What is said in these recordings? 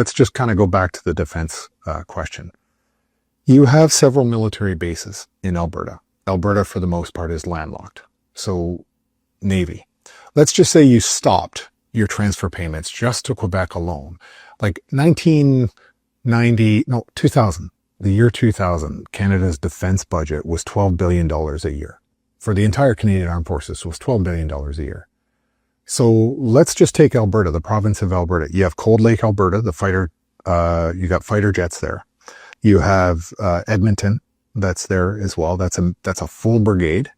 let's just kind of go back to the defense question. You have several military bases in Alberta. Alberta, for the most part, is landlocked. So, Navy. Let's just say you stopped your transfer payments just to Quebec alone. Like 2000, the year 2000, Canada's defense budget was $12 billion a year. For the entire Canadian Armed Forces, it was $12 billion a year. So let's just take Alberta, the province of Alberta. You have Cold Lake, Alberta, the fighter, you got fighter jets there. You have Edmonton, that's there as well. That's a full brigade.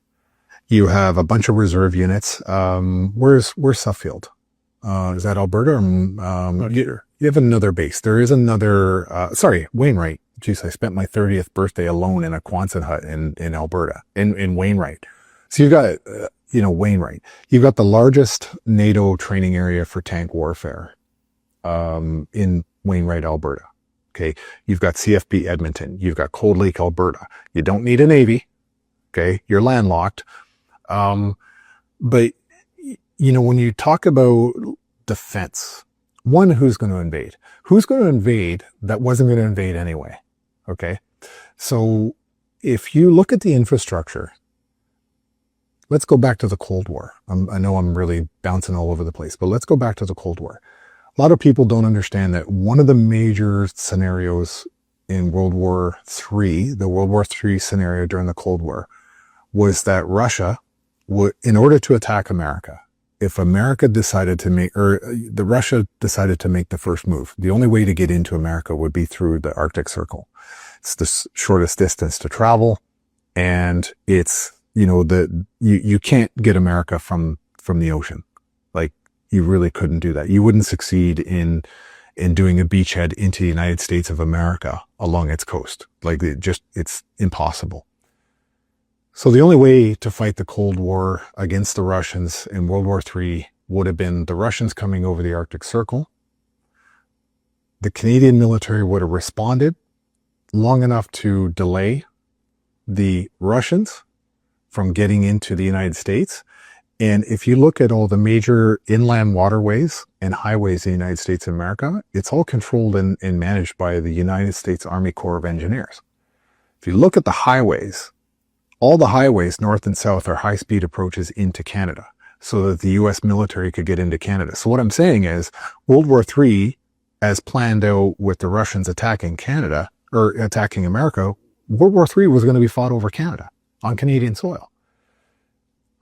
You have a bunch of reserve units. Where's Suffield? Is that Alberta? You have another base. There is another, Wainwright. Jeez, I spent my 30th birthday alone in a Quonset hut in Alberta, in Wainwright. So you've got, Wainwright. You've got the largest NATO training area for tank warfare, in Wainwright, Alberta. Okay. You've got CFB Edmonton. You've got Cold Lake, Alberta. You don't need a Navy. Okay. You're landlocked. But when you talk about defense, one, who's going to invade? Who's going to invade that wasn't going to invade anyway? Okay. So if you look at the infrastructure, let's go back to the Cold War. I know I'm really bouncing all over the place, but let's go back to the Cold War. A lot of people don't understand that one of the major scenarios in World War III, the World War III scenario during the Cold War, was that Russia would, in order to attack America, if America decided to make, Russia decided to make the first move, the only way to get into America would be through the Arctic Circle. It's the shortest distance to travel, and it's, you can't get America from the ocean. Like, you really couldn't do that. You wouldn't succeed in doing a beachhead into the United States of America along its coast. Like, it's impossible. So the only way to fight the Cold War against the Russians in World War III would have been the Russians coming over the Arctic Circle. The Canadian military would have responded long enough to delay the Russians from getting into the United States. And if you look at all the major inland waterways and highways in the United States of America, it's all controlled and managed by the United States Army Corps of Engineers. If you look at the highways, all the highways north and south are high-speed approaches into Canada so that the U.S. military could get into Canada. So what I'm saying is World War III, as planned out with the Russians attacking Canada or attacking America, World War III was going to be fought over Canada on Canadian soil.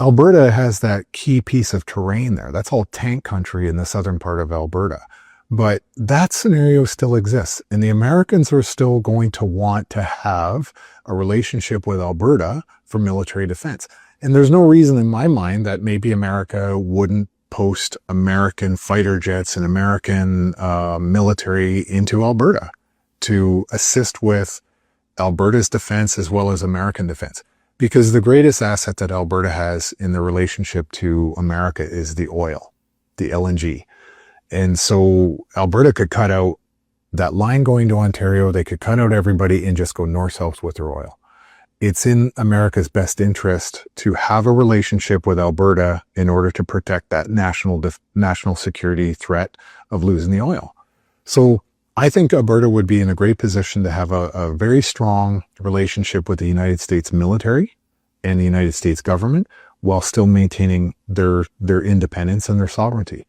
Alberta has that key piece of terrain there. That's all tank country in the southern part of Alberta. But that scenario still exists, and the Americans are still going to want to have a relationship with Alberta for military defense. And there's no reason in my mind that maybe America wouldn't post American fighter jets and American military into Alberta to assist with Alberta's defense as well as American defense. Because the greatest asset that Alberta has in the relationship to America is the oil, the LNG. And so Alberta could cut out that line going to Ontario. They could cut out everybody and just go north-south with their oil. It's in America's best interest to have a relationship with Alberta in order to protect that national security threat of losing the oil. So I think Alberta would be in a great position to have a very strong relationship with the United States military and the United States government while still maintaining their independence and their sovereignty.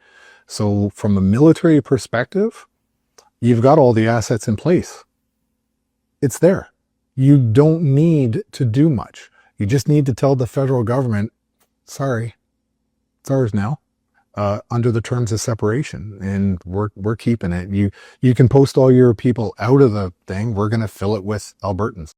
So from a military perspective, you've got all the assets in place. It's there. You don't need to do much. You just need to tell the federal government, sorry, it's ours now, under the terms of separation, and we're keeping it. You can post all your people out of the thing. We're going to fill it with Albertans.